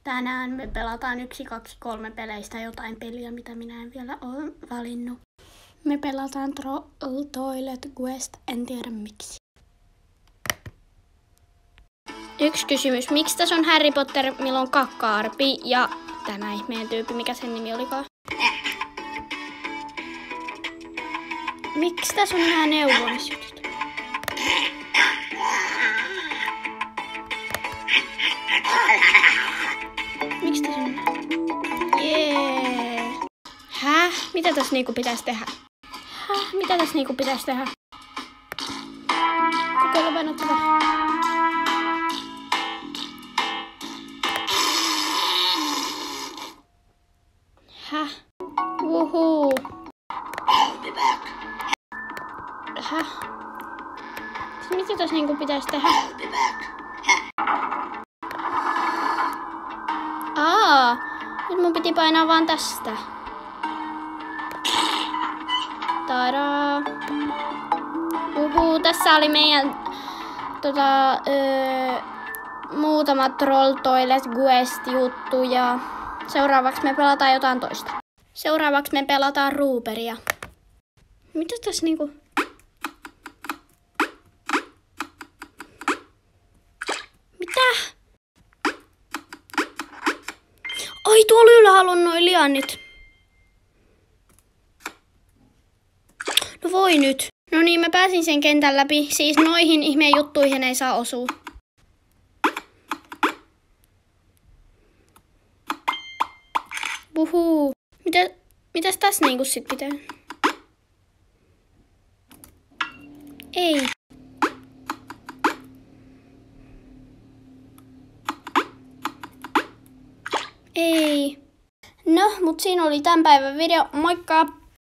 Tänään me pelataan 1, 2, 3 peleistä jotain peliä, mitä minä en vielä ole valinnut. Me pelataan Toilet Quest, en tiedä miksi. Yksi kysymys, miksi tässä on Harry Potter, milloin on kakka-arpi ja tämä ihmeen tyyppi, mikä sen nimi olikaan? Miksi tässä on nämä neuvomisjutut? Miksi tässä on? Jee. Häh? Mitä tässä niinku pitäisi tehdä? Häh? Mitä tässä niinku pitäisi tehdä? Kokeilla vain ottaa. Häh? Wuhuu. Häh? Mitä tässä niinku pitäisi tehdä? Nyt mun piti painaa vaan tästä. Tadaa! Tässä oli meidän muutama Troll Toilet Quest juttu ja seuraavaksi me pelataan jotain toista. Seuraavaksi me pelataan Rooperia. Mitä tässä niinku? Mitä? Ai, tuolla ylhäällä on noi liannit. No voi nyt. No niin, mä pääsin sen kentän läpi. Siis noihin ihmeen juttuihin ei saa osua. Buhuu. Mitäs tässä niinku sit pitää? Ei. Ei. No, mut siinä oli tämän päivän video. Moikka!